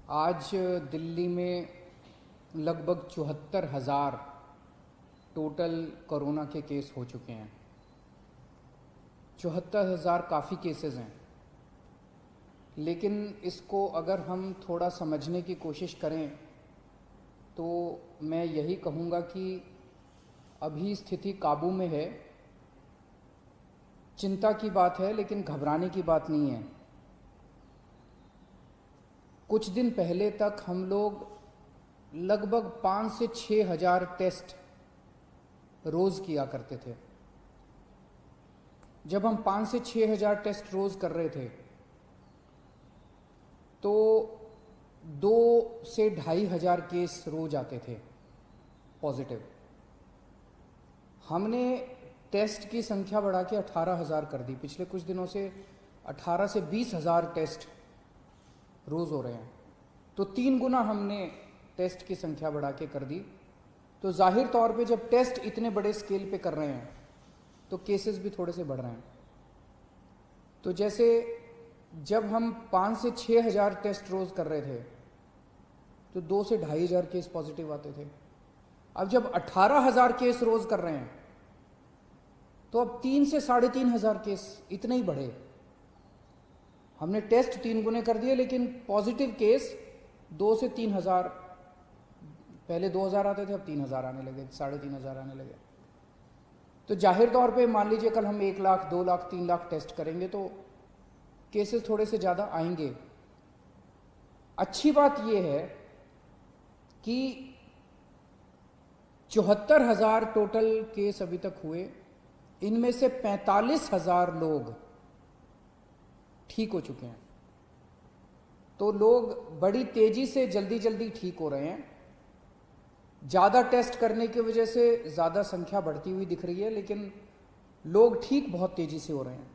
आज दिल्ली में लगभग 74,000 टोटल कोरोना के केस हो चुके हैं। 74,000 काफ़ी केसेस हैं, लेकिन इसको अगर हम थोड़ा समझने की कोशिश करें तो मैं यही कहूँगा कि अभी स्थिति काबू में है। चिंता की बात है, लेकिन घबराने की बात नहीं है। कुछ दिन पहले तक हम लोग लगभग 5 से 6 हज़ार टेस्ट रोज़ किया करते थे। जब हम 5 से 6 हज़ार टेस्ट रोज़ कर रहे थे तो 2 से 2,500 केस रोज आते थे पॉजिटिव। हमने टेस्ट की संख्या बढ़ा के 18,000 कर दी। पिछले कुछ दिनों से 18 से 20,000 टेस्ट रोज़ हो रहे हैं, तो 3 गुना हमने टेस्ट की संख्या बढ़ा के कर दी। तो जाहिर तौर पे जब टेस्ट इतने बड़े स्केल पे कर रहे हैं तो केसेस भी थोड़े से बढ़ रहे हैं। तो जैसे जब हम 5 से 6 हज़ार टेस्ट रोज़ कर रहे थे तो 2 से 2,500 केस पॉजिटिव आते थे। अब जब 18,000 केस रोज़ कर रहे हैं तो अब 3 से 3,500 केस इतने ही बढ़े। हमने टेस्ट 3 गुने कर दिए, लेकिन पॉजिटिव केस 2 से 3,000, पहले 2,000 आते थे, अब 3,000 आने लगे, 3,500 आने लगे। तो जाहिर तौर पे मान लीजिए कल हम 1 लाख, 2 लाख, 3 लाख टेस्ट करेंगे तो केसेस थोड़े से ज़्यादा आएंगे। अच्छी बात यह है कि 74,000 टोटल केस अभी तक हुए, इनमें से 45,000 लोग ठीक हो चुके हैं। तो लोग बड़ी तेजी से जल्दी जल्दी ठीक हो रहे हैं। ज़्यादा टेस्ट करने की वजह से ज़्यादा संख्या बढ़ती हुई दिख रही है, लेकिन लोग ठीक बहुत तेजी से हो रहे हैं।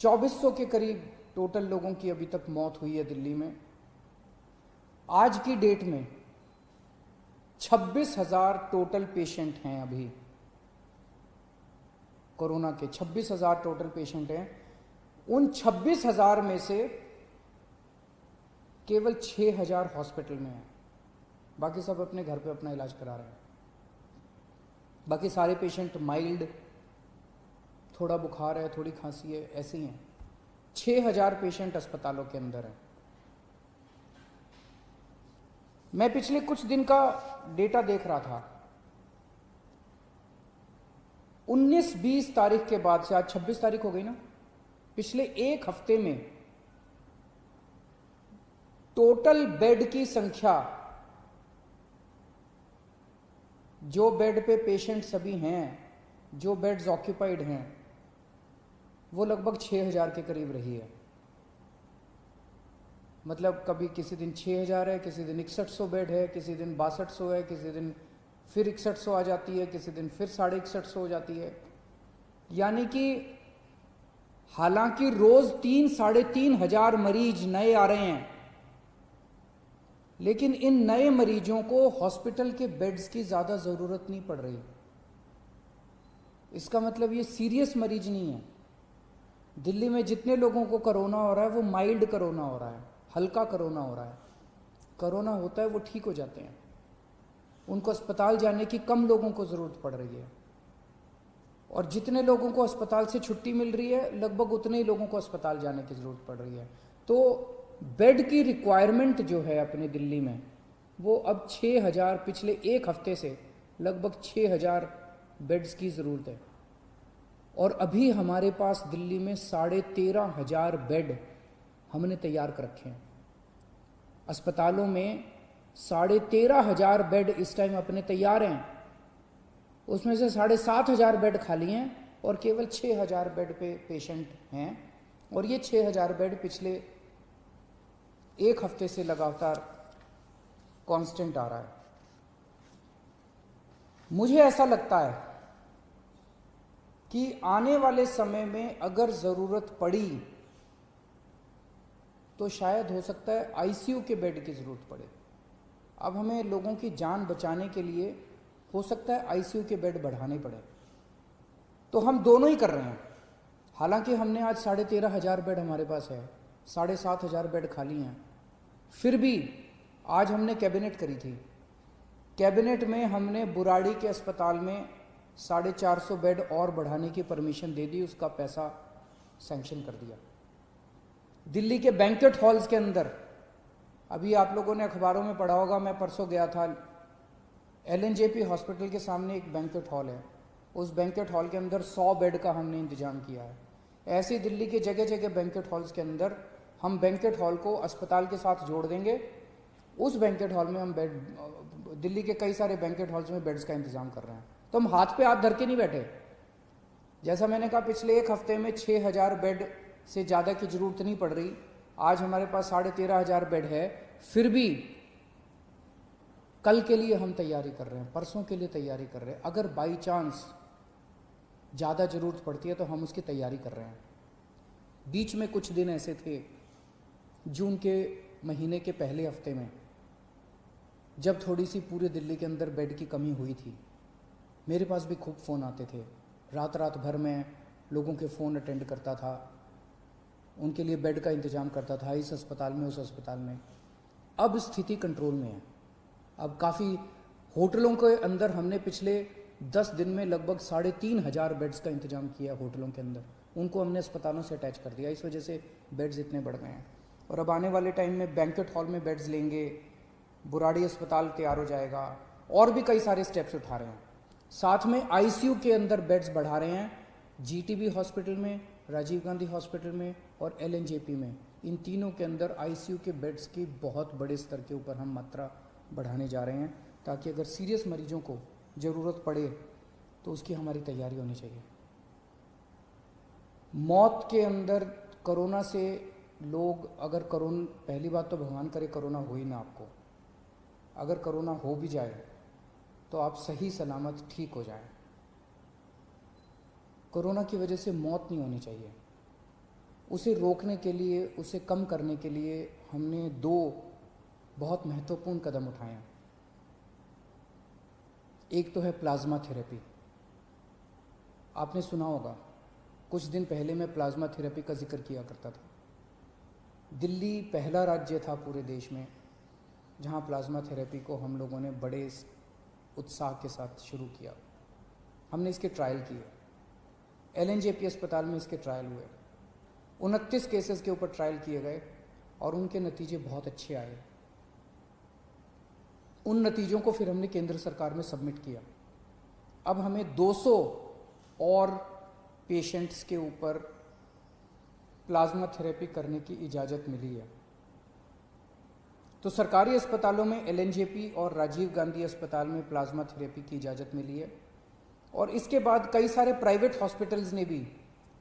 2400 के करीब टोटल लोगों की अभी तक मौत हुई है दिल्ली में। आज की डेट में 26,000 टोटल पेशेंट हैं। अभी कोरोना के 26,000 टोटल पेशेंट हैं। उन 26,000 में से केवल 6,000 हॉस्पिटल में हैं, बाकी सब अपने घर पे अपना इलाज करा रहे हैं। बाकी सारे पेशेंट माइल्ड, थोड़ा बुखार है, थोड़ी खांसी है, ऐसे ही हैं। 6,000 पेशेंट अस्पतालों के अंदर हैं। मैं पिछले कुछ दिन का डेटा देख रहा था। 19-20 तारीख के बाद से, आज 26 तारीख हो गई ना, पिछले एक हफ्ते में टोटल बेड की संख्या, जो बेड पे पेशेंट सभी हैं, जो बेड्स ऑक्यूपाइड हैं, वो लगभग 6,000 के करीब रही है। मतलब कभी किसी दिन 6,000 है, किसी दिन 6100 बेड है, किसी दिन 6200 है, किसी दिन फिर 6100 आ जाती है, किसी दिन फिर 6150 हो जाती है। यानी कि हालांकि रोज 3-3,500 मरीज नए आ रहे हैं, लेकिन इन नए मरीजों को हॉस्पिटल के बेड्स की ज़्यादा ज़रूरत नहीं पड़ रही। इसका मतलब ये सीरियस मरीज नहीं है। दिल्ली में जितने लोगों को कोरोना हो रहा है वो माइल्ड कोरोना हो रहा है, हल्का कोरोना हो रहा है। कोरोना होता है वो ठीक हो जाते हैं, उनको अस्पताल जाने की कम लोगों को ज़रूरत पड़ रही है। और जितने लोगों को अस्पताल से छुट्टी मिल रही है, लगभग उतने ही लोगों को अस्पताल जाने की ज़रूरत पड़ रही है। तो बेड की रिक्वायरमेंट जो है अपने दिल्ली में, वो अब 6,000, पिछले एक हफ्ते से लगभग 6,000 बेड्स की ज़रूरत है। और अभी हमारे पास दिल्ली में 13,500 बेड हमने तैयार कर रखे हैं। अस्पतालों में 13,500 बेड इस टाइम अपने तैयार हैं। उसमें से 7,500 बेड खाली हैं और केवल 6,000 बेड पे पेशेंट हैं। और ये 6,000 बेड पिछले एक हफ्ते से लगातार कांस्टेंट आ रहा है। मुझे ऐसा लगता है कि आने वाले समय में अगर ज़रूरत पड़ी तो शायद हो सकता है आईसीयू के बेड की ज़रूरत पड़े। अब हमें लोगों की जान बचाने के लिए हो सकता है आईसीयू के बेड बढ़ाने पड़े। तो हम दोनों ही कर रहे हैं। हालांकि हमने आज 13,500 बेड हमारे पास है, 7,500 बेड खाली हैं, फिर भी आज हमने कैबिनेट करी थी, कैबिनेट में हमने बुराड़ी के अस्पताल में 450 बेड और बढ़ाने की परमिशन दे दी, उसका पैसा सैंक्शन कर दिया। दिल्ली के बैंक्वेट हॉल्स के अंदर, अभी आप लोगों ने अखबारों में पढ़ा होगा, मैं परसों गया था, LNJP हॉस्पिटल के सामने एक बैंक्वेट हॉल है, उस बैंक्वेट हॉल के अंदर 100 बेड का हमने इंतजाम किया है। ऐसे दिल्ली के जगह जगह बैंक्वेट हॉल्स के अंदर हम बैंक्वेट हॉल को अस्पताल के साथ जोड़ देंगे। उस बैंक्वेट हॉल में हम बेड, दिल्ली के कई सारे बैंक्वेट हॉल्स में बेड्स का इंतजाम कर रहे हैं। तो हम हाथ पे हाथ धर के नहीं बैठे। जैसा मैंने कहा, पिछले एक हफ्ते में 6000 बेड से ज़्यादा की ज़रूरत नहीं पड़ रही। आज हमारे पास 13,500 बेड है, फिर भी कल के लिए हम तैयारी कर रहे हैं, परसों के लिए तैयारी कर रहे हैं। अगर बाई चांस ज़्यादा ज़रूरत पड़ती है तो हम उसकी तैयारी कर रहे हैं। बीच में कुछ दिन ऐसे थे, जून के महीने के पहले हफ्ते में, जब थोड़ी सी पूरे दिल्ली के अंदर बेड की कमी हुई थी, मेरे पास भी खूब फ़ोन आते थे। रात रात भर मैं लोगों के फ़ोन अटेंड करता था, उनके लिए बेड का इंतज़ाम करता था, इस अस्पताल में, उस अस्पताल में। अब स्थिति कंट्रोल में है। अब काफ़ी होटलों के अंदर हमने पिछले 10 दिन में लगभग 3,500 बेड्स का इंतजाम किया होटलों के अंदर, उनको हमने अस्पतालों से अटैच कर दिया। इस वजह से बेड्स इतने बढ़ गए हैं। और अब आने वाले टाइम में बैंक्वेट हॉल में बेड्स लेंगे, बुराड़ी अस्पताल तैयार हो जाएगा, और भी कई सारे स्टेप्स उठा रहे हैं। साथ में ICU के अंदर बेड्स बढ़ा रहे हैं, GTB हॉस्पिटल में, राजीव गांधी हॉस्पिटल में और LNJP में। इन तीनों के अंदर ICU के बेड्स की बहुत बड़े स्तर के ऊपर हम मात्रा बढ़ाने जा रहे हैं, ताकि अगर सीरियस मरीजों को ज़रूरत पड़े तो उसकी हमारी तैयारी होनी चाहिए। मौत के अंदर कोरोना से लोग, अगर कोरोना, पहली बात तो भगवान करे कोरोना हो ही ना आपको, अगर कोरोना हो भी जाए तो आप सही सलामत ठीक हो जाए। कोरोना की वजह से मौत नहीं होनी चाहिए। उसे रोकने के लिए, उसे कम करने के लिए हमने 2 बहुत महत्वपूर्ण कदम उठाए हैं। एक तो है प्लाज्मा थेरेपी। आपने सुना होगा, कुछ दिन पहले मैं प्लाज्मा थेरेपी का जिक्र किया करता था। दिल्ली पहला राज्य था पूरे देश में जहां प्लाज्मा थेरेपी को हम लोगों ने बड़े उत्साह के साथ शुरू किया। हमने इसके ट्रायल किए, LNJP अस्पताल में इसके ट्रायल हुए। 29 केसेस के ऊपर ट्रायल किए गए और उनके नतीजे बहुत अच्छे आए। उन नतीजों को फिर हमने केंद्र सरकार में सबमिट किया। अब हमें 200 और पेशेंट्स के ऊपर प्लाज्मा थेरेपी करने की इजाज़त मिली है। तो सरकारी अस्पतालों में LNJP और राजीव गांधी अस्पताल में प्लाज्मा थेरेपी की इजाज़त मिली है, और इसके बाद कई सारे प्राइवेट हॉस्पिटल्स ने भी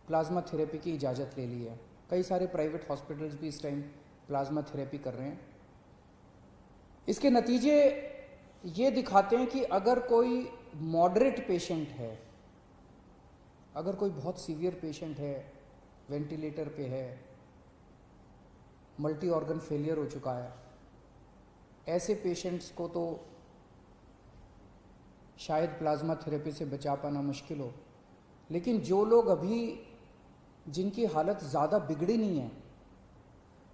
प्लाज्मा थेरेपी की इजाज़त ले ली है। कई सारे प्राइवेट हॉस्पिटल्स भी इस टाइम प्लाज्मा थेरेपी कर रहे हैं। इसके नतीजे ये दिखाते हैं कि अगर कोई मॉडरेट पेशेंट है, अगर कोई बहुत सीवियर पेशेंट है, वेंटिलेटर पे है, मल्टी ऑर्गन फेलियर हो चुका है, ऐसे पेशेंट्स को तो शायद प्लाज्मा थेरेपी से बचा पाना मुश्किल हो। लेकिन जो लोग अभी, जिनकी हालत ज़्यादा बिगड़ी नहीं है,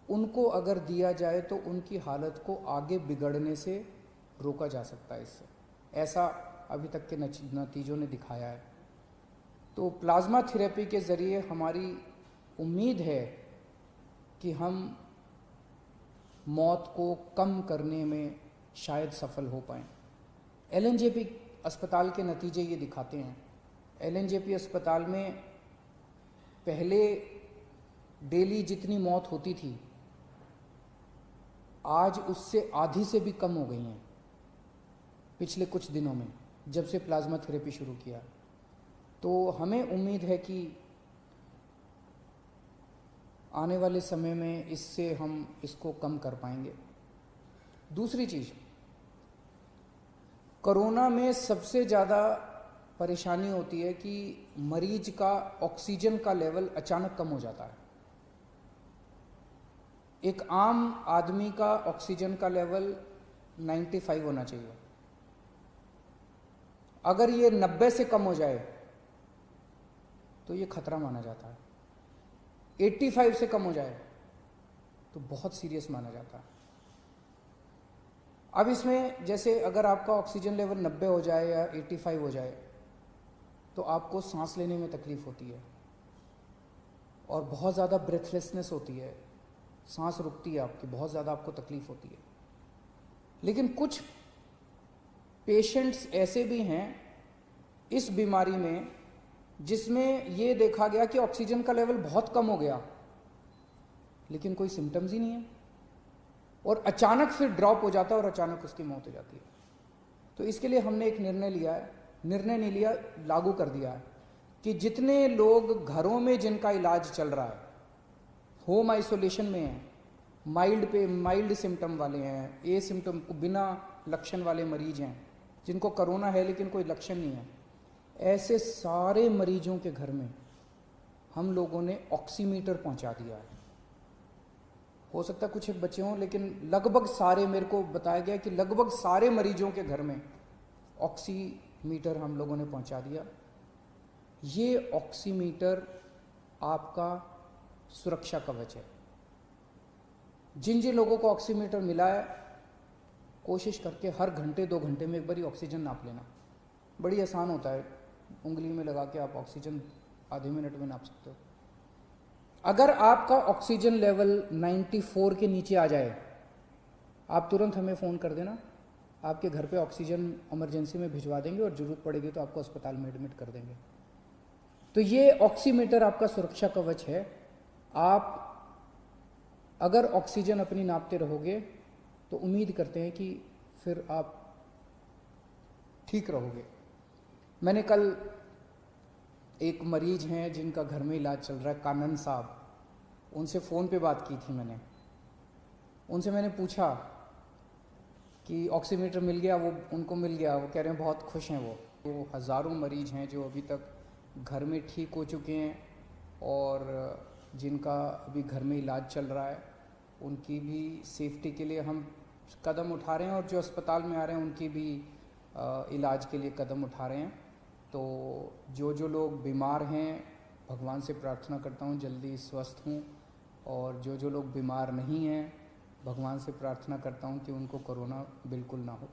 उनको अगर दिया जाए तो उनकी हालत को आगे बिगड़ने से रोका जा सकता है इससे। ऐसा अभी तक के नतीजों ने दिखाया है। तो प्लाज्मा थेरेपी के ज़रिए हमारी उम्मीद है कि हम मौत को कम करने में शायद सफल हो पाएँ। LNJP अस्पताल के नतीजे ये दिखाते हैं। LNJP अस्पताल में पहले डेली जितनी मौत होती थी, आज उससे आधी से भी कम हो गई हैं पिछले कुछ दिनों में, जब से प्लाज्मा थेरेपी शुरू किया। तो हमें उम्मीद है कि आने वाले समय में इससे हम इसको कम कर पाएंगे। दूसरी चीज़, कोरोना में सबसे ज़्यादा परेशानी होती है कि मरीज का ऑक्सीजन का लेवल अचानक कम हो जाता है। एक आम आदमी का ऑक्सीजन का लेवल 95 होना चाहिए। अगर ये 90 से कम हो जाए तो ये खतरा माना जाता है। 85 से कम हो जाए तो बहुत सीरियस माना जाता है। अब इसमें जैसे अगर आपका ऑक्सीजन लेवल 90 हो जाए या 85 हो जाए तो आपको सांस लेने में तकलीफ होती है और बहुत ज़्यादा ब्रेथलेसनेस होती है, सांस रुकती है आपकी, बहुत ज़्यादा आपको तकलीफ होती है। लेकिन कुछ पेशेंट्स ऐसे भी हैं इस बीमारी में जिसमें ये देखा गया कि ऑक्सीजन का लेवल बहुत कम हो गया लेकिन कोई सिम्टम्स ही नहीं है और अचानक फिर ड्रॉप हो जाता है और अचानक उसकी मौत हो जाती है। तो इसके लिए हमने एक निर्णय लिया है, निर्णय नहीं लिया, लागू कर दिया है कि जितने लोग घरों में जिनका इलाज चल रहा है, होम आइसोलेशन में हैं, माइल्ड सिम्टम वाले हैं, ए सिम्टम बिना लक्षण वाले मरीज हैं, जिनको कोरोना है लेकिन कोई लक्षण नहीं है, ऐसे सारे मरीजों के घर में हम लोगों ने ऑक्सीमीटर पहुंचा दिया है। हो सकता है कुछ एक बच्चे हों लेकिन लगभग सारे, मेरे को बताया गया कि लगभग सारे मरीजों के घर में ऑक्सीमीटर हम लोगों ने पहुंचा दिया। ये ऑक्सीमीटर आपका सुरक्षा कवच है। जिन जिन लोगों को ऑक्सीमीटर मिला है, कोशिश करके हर घंटे 2 घंटे में एक बार ऑक्सीजन नाप लेना। बड़ी आसान होता है, उंगली में लगा के आप ऑक्सीजन आधे मिनट में नाप सकते हो। अगर आपका ऑक्सीजन लेवल 94 के नीचे आ जाए, आप तुरंत हमें फ़ोन कर देना, आपके घर पे ऑक्सीजन इमरजेंसी में भिजवा देंगे और ज़रूरत पड़ेगी तो आपको अस्पताल में एडमिट कर देंगे। तो ये ऑक्सीमीटर आपका सुरक्षा कवच है। आप अगर ऑक्सीजन अपनी नापते रहोगे तो उम्मीद करते हैं कि फिर आप ठीक रहोगे। मैंने कल एक मरीज हैं जिनका घर में इलाज चल रहा है, कानन साहब, उनसे फ़ोन पे बात की थी मैंने। उनसे मैंने पूछा कि ऑक्सीमीटर मिल गया, वो उनको मिल गया, वो कह रहे हैं बहुत खुश हैं वो हज़ारों मरीज हैं जो अभी तक घर में ठीक हो चुके हैं और जिनका अभी घर में इलाज चल रहा है, उनकी भी सेफ्टी के लिए हम कदम उठा रहे हैं और जो अस्पताल में आ रहे हैं उनकी भी इलाज के लिए कदम उठा रहे हैं। तो जो लोग बीमार हैं, भगवान से प्रार्थना करता हूँ जल्दी स्वस्थ हों, और जो लोग बीमार नहीं हैं, भगवान से प्रार्थना करता हूँ कि उनको कोरोना बिल्कुल ना हो।